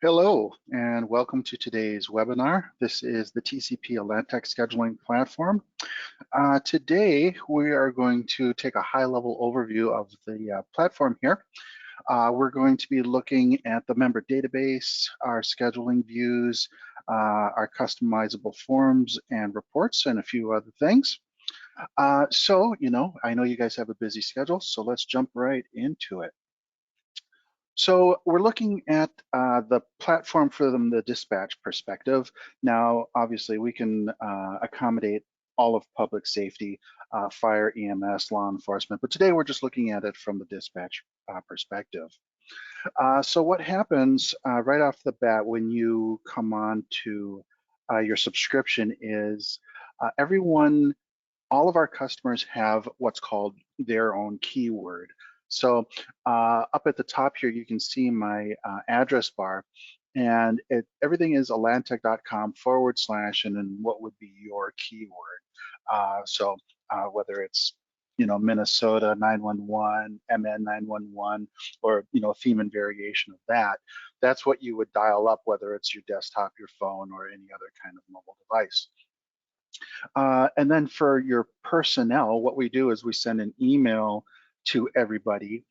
Hello, and welcome to today's webinar. This is the TCP Aladtec scheduling platform. Today, we are going to take a high-level overview of the platform here. We're going to be looking at the member database, our scheduling views, our customizable forms and reports, and a few other things. I know you guys have a busy schedule, so let's jump right into it. So we're looking at the platform from the dispatch perspective. Now, obviously, we can accommodate all of public safety, fire, EMS, law enforcement, but today we're just looking at it from the dispatch perspective. So what happens right off the bat when you come on to your subscription is all of our customers have what's called their own keyword. So up at the top here, you can see my address bar, and everything is aladtec.com / and then what would be your keyword. Whether it's Minnesota 911, MN 911, or a theme and variation of that, that's what you would dial up, whether it's your desktop, your phone, or any other kind of mobile device. And then for your personnel, what we do is we send an email to everybody,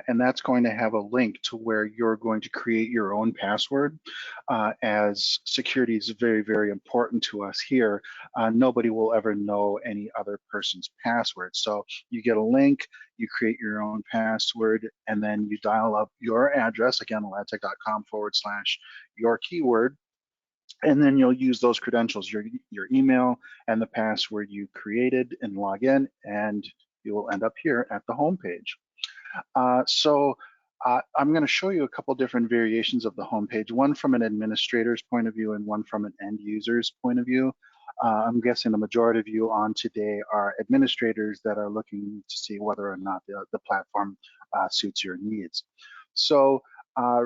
and that's going to have a link to where you're going to create your own password. As security is very, very important to us here, nobody will ever know any other person's password. So you get a link, you create your own password, and then you dial up your address, again, aladtec.com / your keyword, and then you'll use those credentials, your email and the password you created, and log in, and you will end up here at the home page. I'm going to show you a couple different variations of the home page, one from an administrator's point of view and one from an end user's point of view. I'm guessing the majority of you on today are administrators that are looking to see whether or not the platform suits your needs. So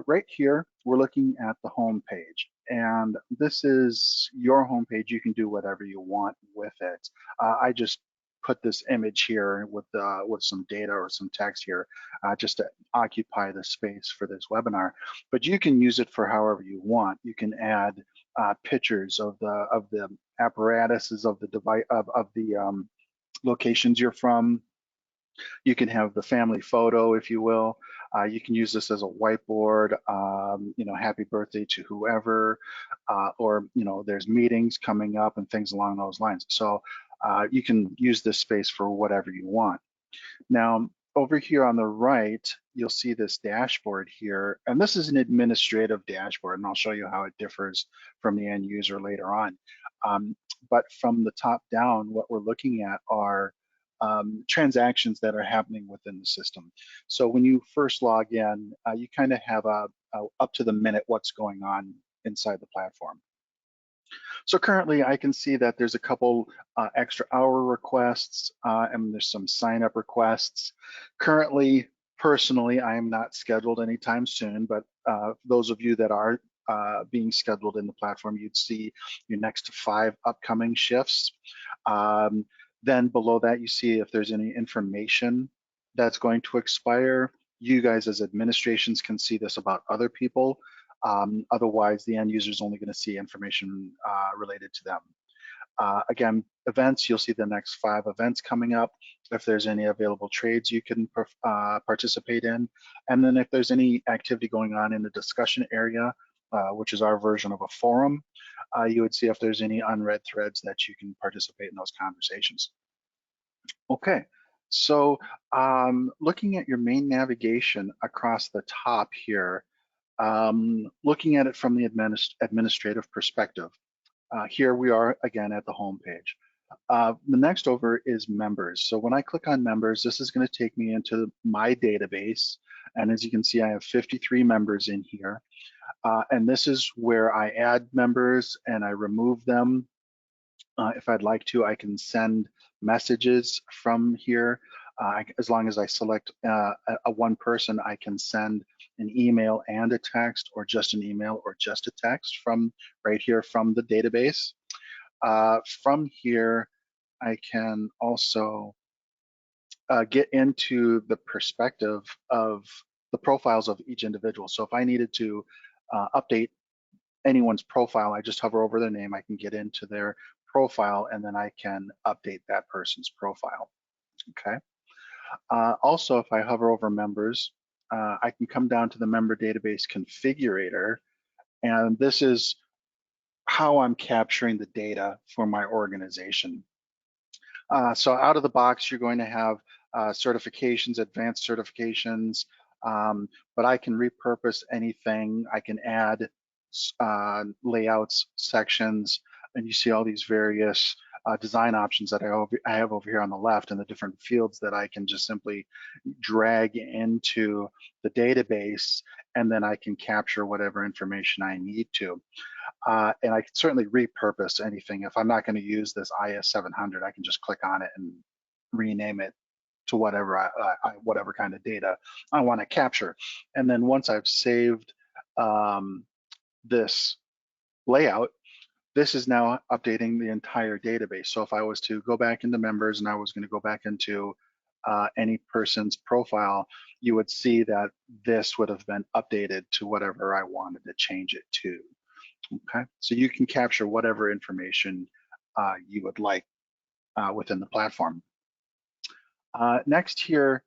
right here, we're looking at the home page, and this is your home page. You can do whatever you want with it. I just put this image here with some data or some text here just to occupy the space for this webinar. But you can use it for however you want. You can add pictures of the apparatuses of the device of the locations you're from. You can have the family photo, if you will. You can use this as a whiteboard, happy birthday to whoever, or there's meetings coming up and things along those lines. So you can use this space for whatever you want. Now, over here on the right, you'll see this dashboard here, and this is an administrative dashboard, and I'll show you how it differs from the end user later on. But from the top down, what we're looking at are transactions that are happening within the system. So when you first log in, you kind of have a up to the minute what's going on inside the platform. So currently I can see that there's a couple extra hour requests and there's some sign up requests. Currently, personally, I am not scheduled anytime soon, but those of you that are being scheduled in the platform, you'd see your next 5 upcoming shifts. Then below that, you see if there's any information that's going to expire. You guys as administrations can see this about other people. Otherwise, the end user is only going to see information related to them. Again, events, you'll see the next 5 events coming up. If there's any available trades you can participate in. And then if there's any activity going on in the discussion area, which is our version of a forum, you would see if there's any unread threads that you can participate in those conversations. Okay, so looking at your main navigation across the top here, looking at it from the administrative perspective, here we are again at the home page. The next over is members. So when I click on members, this is going to take me into my database. And as you can see, I have 53 members in here. And this is where I add members and I remove them. If I'd like to, I can send messages from here. As long as I select one person, I can send an email and a text, or just an email or just a text from right here from the database. From here, I can also get into the perspective of the profiles of each individual. So if I needed to update anyone's profile, I just hover over their name, I can get into their profile, and then I can update that person's profile. Okay. Also, if I hover over members, I can come down to the member database configurator, and this is how I'm capturing the data for my organization. So out of the box, you're going to have certifications, advanced certifications, but I can repurpose anything. I can add layouts, sections, and you see all these various design options that I have over here on the left, and the different fields that I can just simply drag into the database, and then I can capture whatever information I need to. And I can certainly repurpose anything. If I'm not going to use this IS 700, I can just click on it and rename it to whatever whatever kind of data I want to capture. And then once I've saved this layout, this is now updating the entire database. So if I was to go back into members and I was going to go back into any person's profile, you would see that this would have been updated to whatever I wanted to change it to. Okay, so you can capture whatever information you would like within the platform. Next here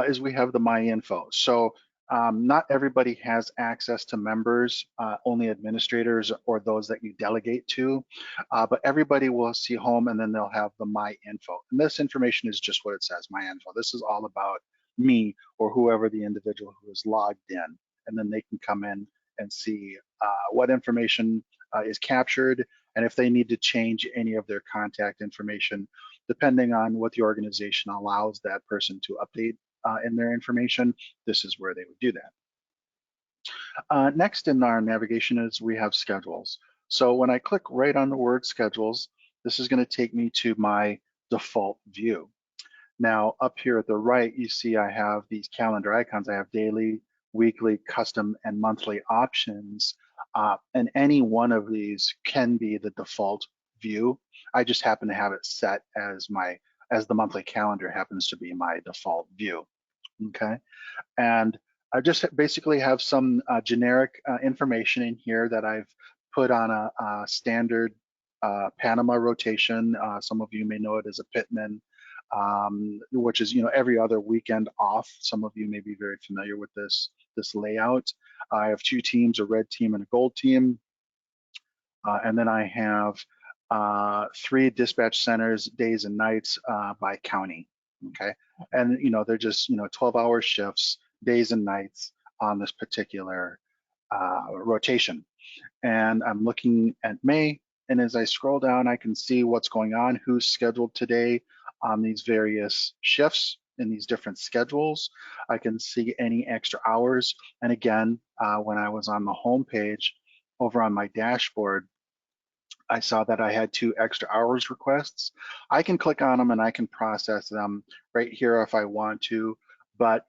is we have the My Info. So not everybody has access to members, only administrators or those that you delegate to, but everybody will see home, and then they'll have the My Info. And this information is just what it says, My Info. This is all about me or whoever the individual who is logged in, and then they can come in and see what information is captured, and if they need to change any of their contact information, depending on what the organization allows that person to update in their information, this is where they would do that. Next in our navigation is we have schedules. So when I click right on the word schedules, this is going to take me to my default view. Now up here at the right, you see I have these calendar icons. I have daily, weekly, custom, and monthly options. And any one of these can be the default view. I just happen to have it set as the monthly calendar happens to be my default view. Okay, and I just basically have some generic information in here that I've put on a standard Panama rotation. Some of you may know it as a Pitman, which is every other weekend off. Some of you may be very familiar with this layout. I have two teams, a red team and a gold team, and then I have 3 dispatch centers, days and nights by county. Okay, and they're just 12-hour shifts, days and nights on this particular rotation. And I'm looking at May, and as I scroll down, I can see what's going on, who's scheduled today on these various shifts in these different schedules. I can see any extra hours, and again, when I was on the home page over on my dashboard, I saw that I had 2 extra hours requests. I can click on them and I can process them right here if I want to, but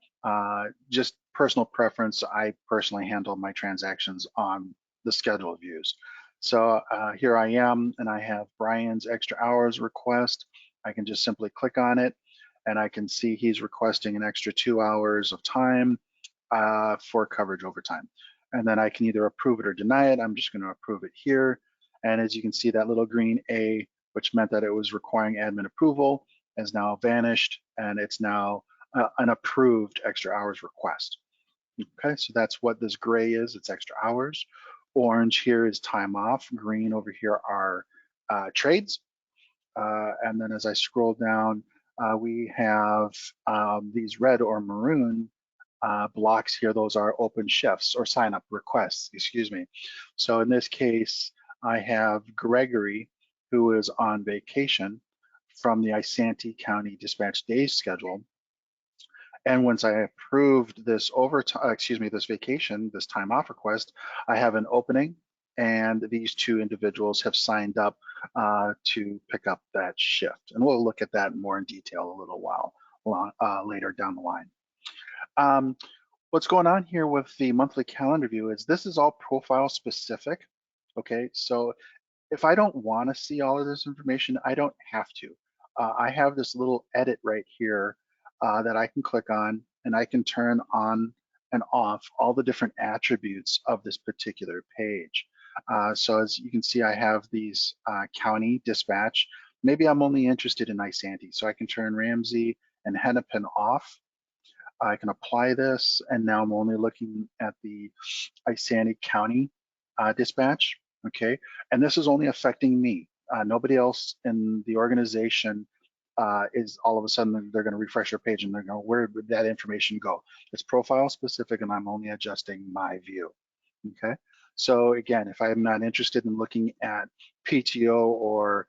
just personal preference, I personally handle my transactions on the schedule views. So here I am, and I have Brian's extra hours request. I can just simply click on it, and I can see he's requesting an extra 2 hours of time for coverage overtime. And then I can either approve it or deny it. I'm just going to approve it here. And as you can see, that little green A, which meant that it was requiring admin approval, has now vanished, and it's now an approved extra hours request. Okay, so that's what this gray is, it's extra hours. Orange here is time off. Green over here are trades. And then as I scroll down, we have these red or maroon blocks here. Those are open shifts or sign up requests, excuse me. So in this case, I have Gregory, who is on vacation from the Isanti County Dispatch Days schedule. And once I approved this this vacation, this time off request, I have an opening, and these 2 individuals have signed up to pick up that shift. And we'll look at that more in detail a little while later down the line. What's going on here with the monthly calendar view is this is all profile specific. Okay, so if I don't want to see all of this information, I don't have to. I have this little edit right here that I can click on, and I can turn on and off all the different attributes of this particular page. So as you can see, I have these county dispatch. Maybe I'm only interested in Isanti, so I can turn Ramsey and Hennepin off. I can apply this, and now I'm only looking at the Isanti County dispatch, okay? And this is only affecting me. Nobody else in the organization is all of a sudden they're going to refresh their page and they're going, where would that information go? It's profile specific, and I'm only adjusting my view, okay? So again, if I'm not interested in looking at PTO or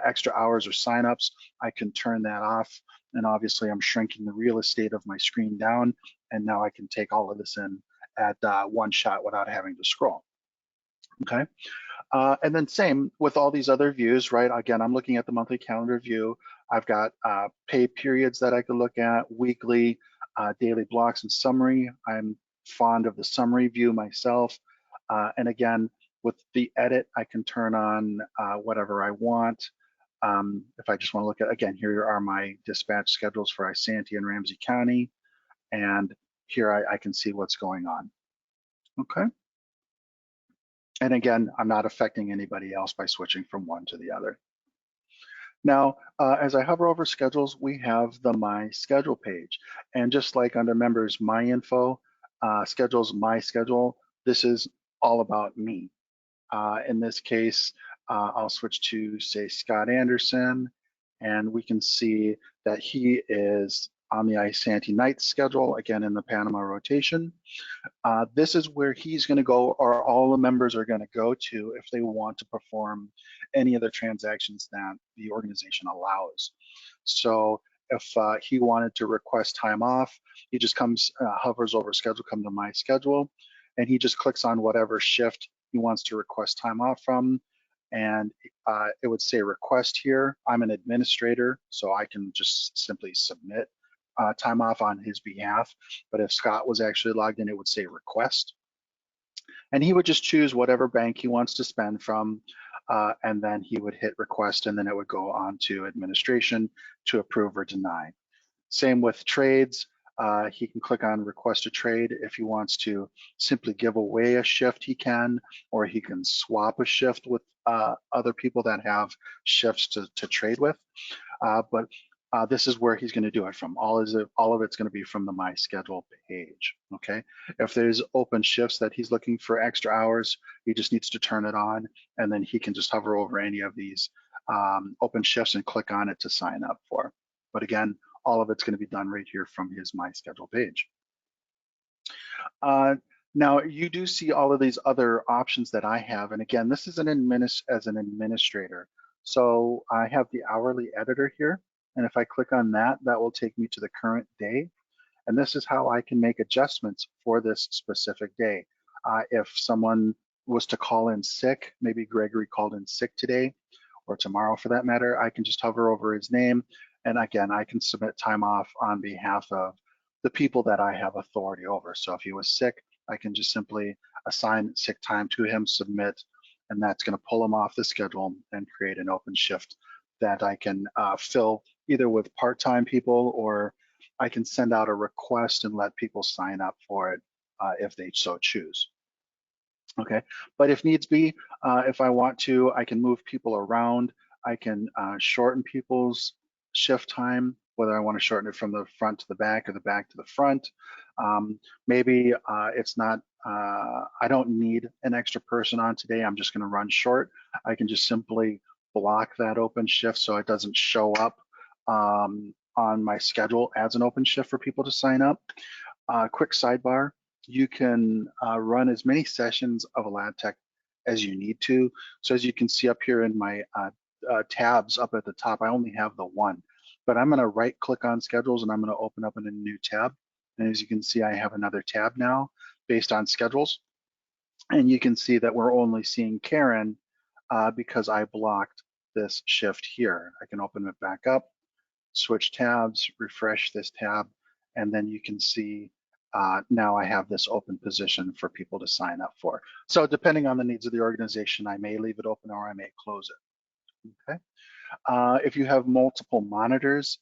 extra hours or signups, I can turn that off. And obviously I'm shrinking the real estate of my screen down, and now I can take all of this in at one shot without having to scroll, okay? And then same with all these other views, right? Again, I'm looking at the monthly calendar view. I've got pay periods that I could look at, weekly, daily blocks and summary. I'm fond of the summary view myself. And again, with the edit, I can turn on whatever I want. If I just want to look at, again, here are my dispatch schedules for Isanti and Ramsey County. And here I can see what's going on, okay? And again, I'm not affecting anybody else by switching from one to the other. Now, as I hover over schedules, we have the My Schedule page. And just like under members, My Info, schedules, My Schedule, this is all about me. In this case, I'll switch to, say, Scott Anderson, and we can see that he is on the Isanti night schedule, again in the Panama rotation. This is where he's going to go, or all the members are going to go to if they want to perform any of the transactions that the organization allows. So if he wanted to request time off, he just comes, hovers over schedule, come to My Schedule, and he just clicks on whatever shift he wants to request time off from. And it would say request here. I'm an administrator, so I can just simply submit time off on his behalf. But if Scott was actually logged in, it would say request. And he would just choose whatever bank he wants to spend from, and then he would hit request, and then it would go on to administration to approve or deny. Same with trades. He can click on request a trade. If he wants to simply give away a shift, he can, or he can swap a shift with other people that have shifts to trade with. But this is where he's going to do it from. All of it's going to be from the My Schedule page, okay? If there's open shifts that he's looking for extra hours, he just needs to turn it on, and then he can just hover over any of these open shifts and click on it to sign up for. But again, all of it's going to be done right here from his My Schedule page. Now, you do see all of these other options that I have, and again, this is as an administrator. So I have the hourly editor here, and if I click on that, that will take me to the current day. And this is how I can make adjustments for this specific day. If someone was to call in sick, maybe Gregory called in sick today, or tomorrow for that matter, I can just hover over his name, and again, I can submit time off on behalf of the people that I have authority over. So if he was sick, I can just simply assign sick time to him, submit, and that's going to pull him off the schedule and create an open shift that I can fill either with part-time people, or I can send out a request and let people sign up for it if they so choose. Okay, but if needs be, if I want to, I can move people around. I can shorten people's shift time, whether I want to shorten it from the front to the back or the back to the front. Maybe it's not, I don't need an extra person on today. I'm just going to run short. I can just simply block that open shift so it doesn't show up on my schedule as an open shift for people to sign up. Quick sidebar, you can run as many sessions of Aladtec as you need to. So as you can see up here in my tabs up at the top, I only have the one, but I'm going to right click on schedules and I'm going to open up in a new tab. And as you can see, I have another tab now based on schedules. And you can see that we're only seeing Karen because I blocked this shift here. I can open it back up, switch tabs, refresh this tab, and then you can see now I have this open position for people to sign up for. So depending on the needs of the organization, I may leave it open or I may close it, okay? If you have multiple monitors,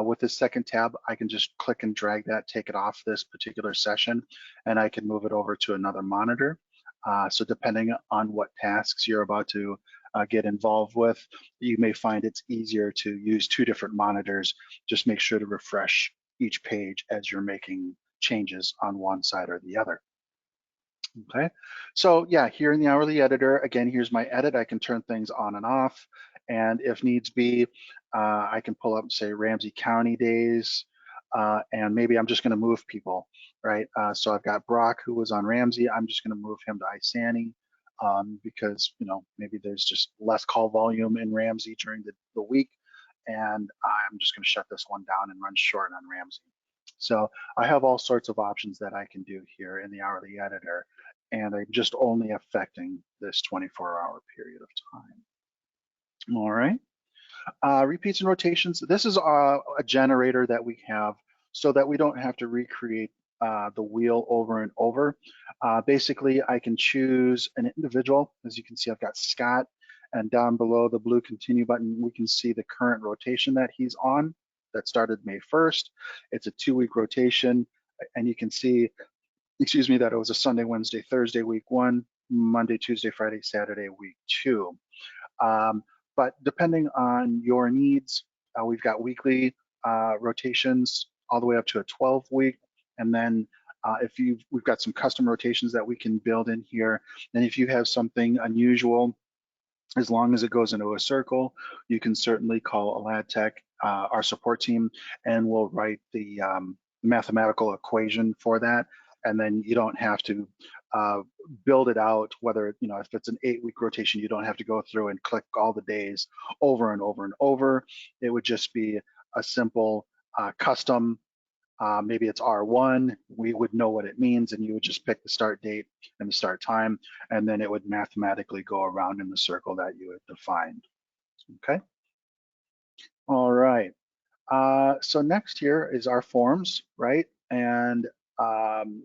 With this second tab, I can just click and drag that, take it off this particular session, and I can move it over to another monitor. So depending on what tasks you're about to get involved with, you may find it's easier to use two different monitors. Just make sure to refresh each page as you're making changes on one side or the other. Okay, so yeah, here in the hourly editor, again, here's my edit. I can turn things on and off, and if needs be, I can pull up, say, Ramsey County days, and maybe I'm just going to move people, right? So I've got Brock, who was on Ramsey. I'm just going to move him to Isani because, you know, maybe there's just less call volume in Ramsey during the week, and I'm just going to shut this one down and run short on Ramsey. So I have all sorts of options that I can do here in the hourly editor, and I'm just only affecting this 24-hour period of time. All right. Repeats and rotations. This is a generator that we have so that we don't have to recreate the wheel over and over. Basically, I can choose an individual. As you can see, I've got Scott, and down below the blue continue button, we can see the current rotation that he's on that started May 1st. It's a 2-week rotation, and you can see, excuse me, that it was a Sunday, Wednesday, Thursday, week 1, Monday, Tuesday, Friday, Saturday, week 2. But depending on your needs, we've got weekly rotations all the way up to a 12-week. And then we've got some custom rotations that we can build in here. And if you have something unusual, as long as it goes into a circle, you can certainly call Aladtec, our support team, and we'll write the mathematical equation for that. And then you don't have to build it out, whether, you know, if it's an 8-week rotation, you don't have to go through and click all the days over and over and over. It would just be a simple custom. Maybe it's R1, we would know what it means, and you would just pick the start date and the start time, and then it would mathematically go around in the circle that you had defined. Okay. All right. So next here is our forms, right? And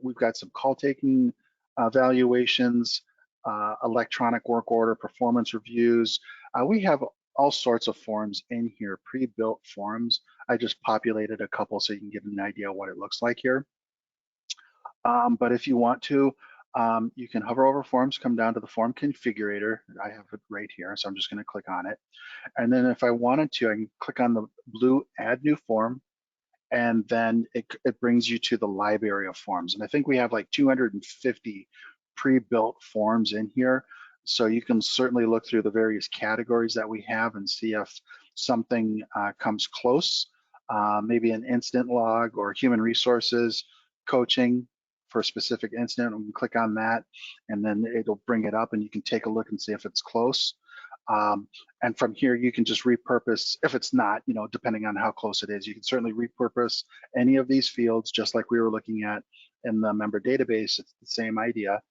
we've got some call taking evaluations, electronic work order, performance reviews. We have all sorts of forms in here, pre-built forms. I just populated a couple so you can get an idea of what it looks like here. But if you want to, you can hover over forms, come down to the form configurator. I have it right here, so I'm just going to click on it. And then if I wanted to, I can click on the blue add new form, and then it brings you to the library of forms. And I think we have like 250 pre-built forms in here. So you can certainly look through the various categories that we have and see if something comes close, maybe an incident log or human resources coaching for a specific incident. We can click on that, and then it'll bring it up, and you can take a look and see if it's close. And from here, you can just repurpose, if it's not, you know, depending on how close it is, you can certainly repurpose any of these fields, just like we were looking at in the member database. It's the same idea.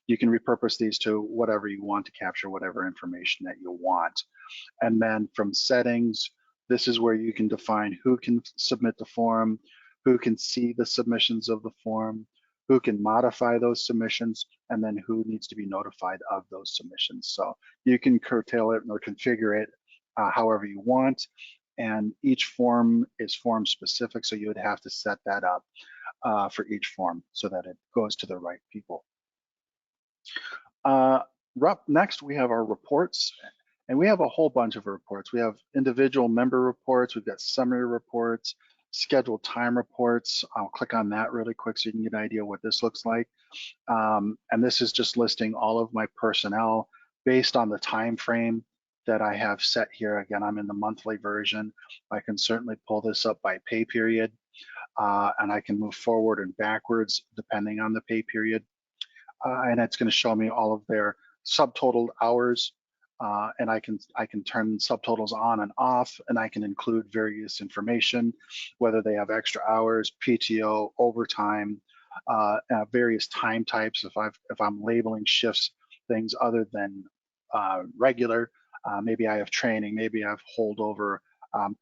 You can repurpose these to whatever you want to capture whatever information that you want. And then from settings, this is where you can define who can submit the form, who can see the submissions of the form, who can modify those submissions, and then who needs to be notified of those submissions. So you can curtail it or configure it however you want, and each form is form specific, so you would have to set that up for each form so that it goes to the right people. Next, we have our reports, and we have a whole bunch of reports. We have individual member reports, we've got summary reports, scheduled time reports. I'll click on that really quick so you can get an idea what this looks like. And this is just listing all of my personnel based on the time frame that I have set here. Again, I'm in the monthly version. I can certainly pull this up by pay period, and I can move forward and backwards depending on the pay period. And it's going to show me all of their subtotaled hours, and I can turn subtotals on and off, and I can include various information, whether they have extra hours, PTO, overtime, various time types. If I'm labeling shifts things other than regular, maybe I have training, maybe I have holdover,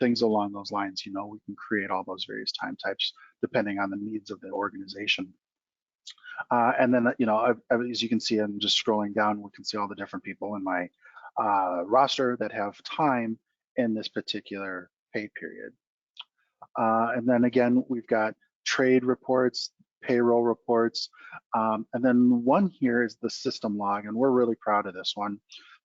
things along those lines. You know, we can create all those various time types depending on the needs of the organization. And then, you know, as you can see, I'm just scrolling down, we can see all the different people in my roster that have time in this particular pay period. And then again, we've got trade reports, payroll reports, and then one here is the system log, and we're really proud of this one.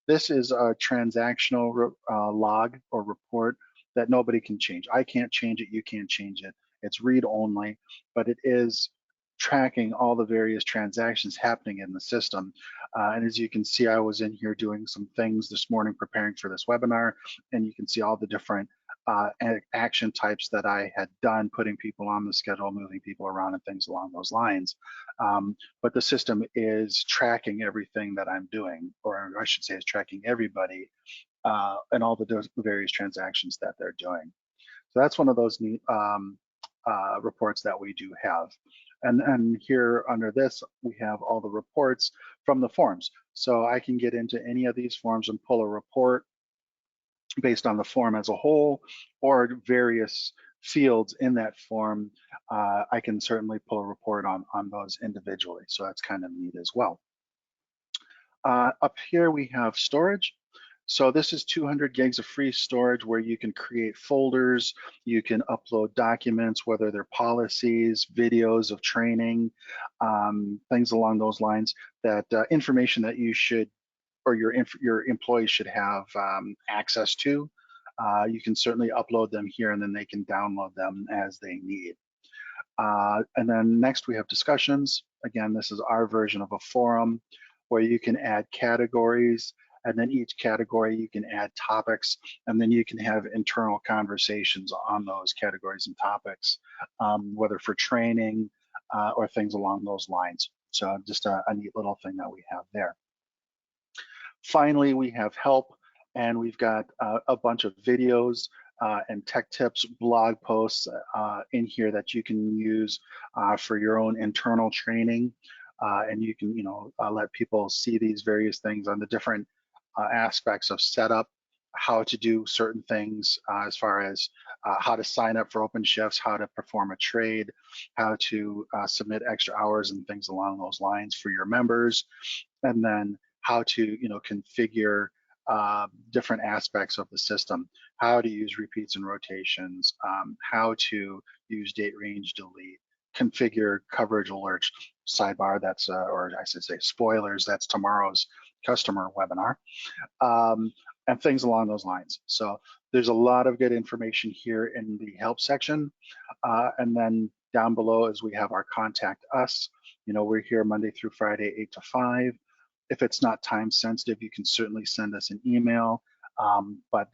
This is a transactional log or report that nobody can change. I can't change it, you can't change it. It's read only, but it is tracking all the various transactions happening in the system. And as you can see, I was in here doing some things this morning preparing for this webinar, and you can see all the different action types that I had done, putting people on the schedule, moving people around, and things along those lines. But the system is tracking everything that I'm doing, or I should say is tracking everybody and all the various transactions that they're doing. So that's one of those neat reports that we do have. And here under this, we have all the reports from the forms. So I can get into any of these forms and pull a report based on the form as a whole or various fields in that form. I can certainly pull a report on those individually. So that's kind of neat as well. Up here we have storage. So this is 200 gigs of free storage where you can create folders, you can upload documents, whether they're policies, videos of training, things along those lines, that information that you should, or your employees should have access to. You can certainly upload them here and then they can download them as they need. And then next we have discussions. Again, this is our version of a forum where you can add categories, and then each category you can add topics, and then you can have internal conversations on those categories and topics, whether for training or things along those lines. So just a neat little thing that we have there. Finally, we have help, and we've got a bunch of videos and tech tips, blog posts in here that you can use for your own internal training. And you can, let people see these various things on the different aspects of setup, how to do certain things as far as how to sign up for open shifts, how to perform a trade, how to submit extra hours and things along those lines for your members, and then how to configure different aspects of the system, how to use repeats and rotations, how to use date range delete, configure coverage alerts. Sidebar, that's or I should say spoilers, that's tomorrow's customer webinar, and things along those lines. So there's a lot of good information here in the help section, and then down below as we have our contact us. We're here Monday through Friday, 8 to 5. If it's not time sensitive, you can certainly send us an email. But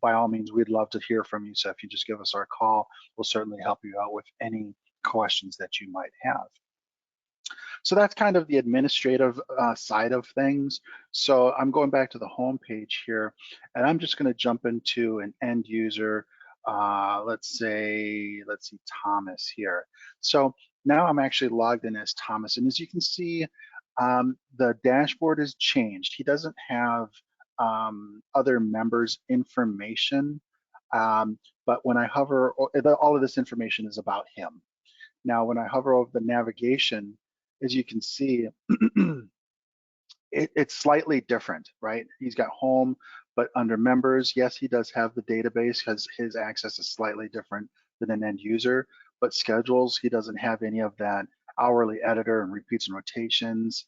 by all means, we'd love to hear from you. So if you just give us our call, we'll certainly help you out with any questions that you might have. So that's kind of the administrative side of things. So I'm going back to the home page here, and I'm just going to jump into an end user. Let's see, Thomas here. So now I'm actually logged in as Thomas, and as you can see, the dashboard has changed. He doesn't have other members' information, but when I hover, all of this information is about him. Now, when I hover over the navigation, as you can see, it's slightly different, right? He's got home, but under members, yes, he does have the database because his access is slightly different than an end user, but schedules, he doesn't have any of that hourly editor and repeats and rotations.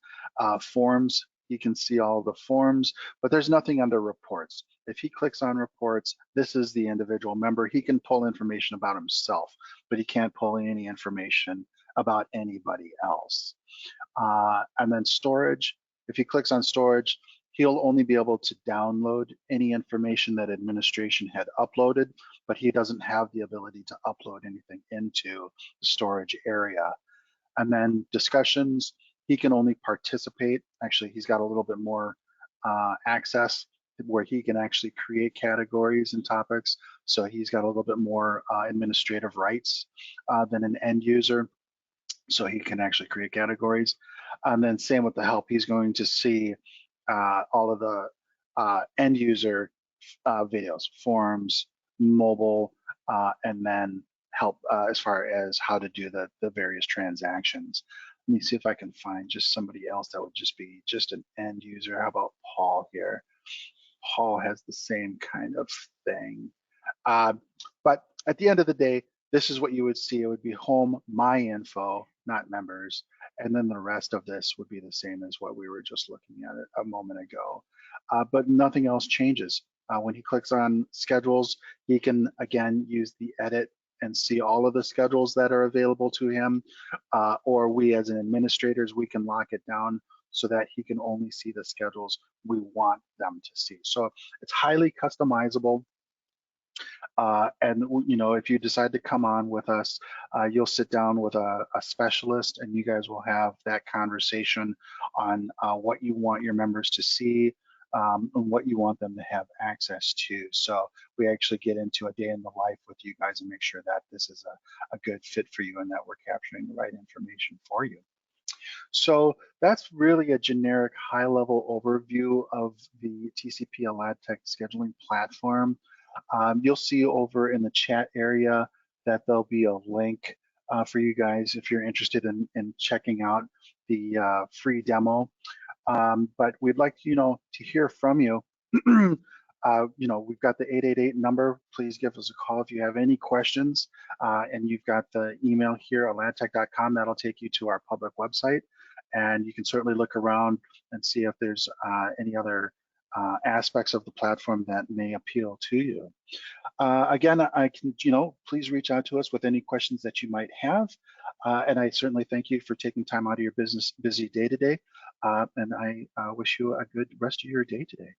Forms, you can see all the forms, but there's nothing under reports. If he clicks on reports, this is the individual member. He can pull information about himself, but he can't pull any information about anybody else. And then storage, if he clicks on storage, he'll only be able to download any information that administration had uploaded, but he doesn't have the ability to upload anything into the storage area. And then discussions, he can only participate. Actually, he's got a little bit more access where he can actually create categories and topics. So he's got a little bit more administrative rights than an end user. So he can actually create categories. And then same with the help, he's going to see all of the end user videos, forms, mobile, and then help as far as how to do the various transactions. Let me see if I can find just somebody else that would just be just an end user. How about Paul here? Paul has the same kind of thing. But at the end of the day, this is what you would see. It would be home, my info, not members. And then the rest of this would be the same as what we were just looking at it a moment ago. But nothing else changes. When he clicks on schedules, he can again use the edit and see all of the schedules that are available to him. Or we as an administrators, we can lock it down so that he can only see the schedules we want them to see. So it's highly customizable. And you know, if you decide to come on with us, you'll sit down with a specialist, and you guys will have that conversation on what you want your members to see and what you want them to have access to. So we actually get into a day in the life with you guys and make sure that this is a good fit for you and that we're capturing the right information for you. So that's really a generic high-level overview of the TCP Aladtec scheduling platform. You'll see over in the chat area that there'll be a link for you guys if you're interested in checking out the free demo. But we'd like to hear from you. We've got the 888 number. Please give us a call if you have any questions. And you've got the email here, aladtec.com. That'll take you to our public website. And you can certainly look around and see if there's any other aspects of the platform that may appeal to you. Again, I can, please reach out to us with any questions that you might have. And I certainly thank you for taking time out of your busy day today. And I wish you a good rest of your day today.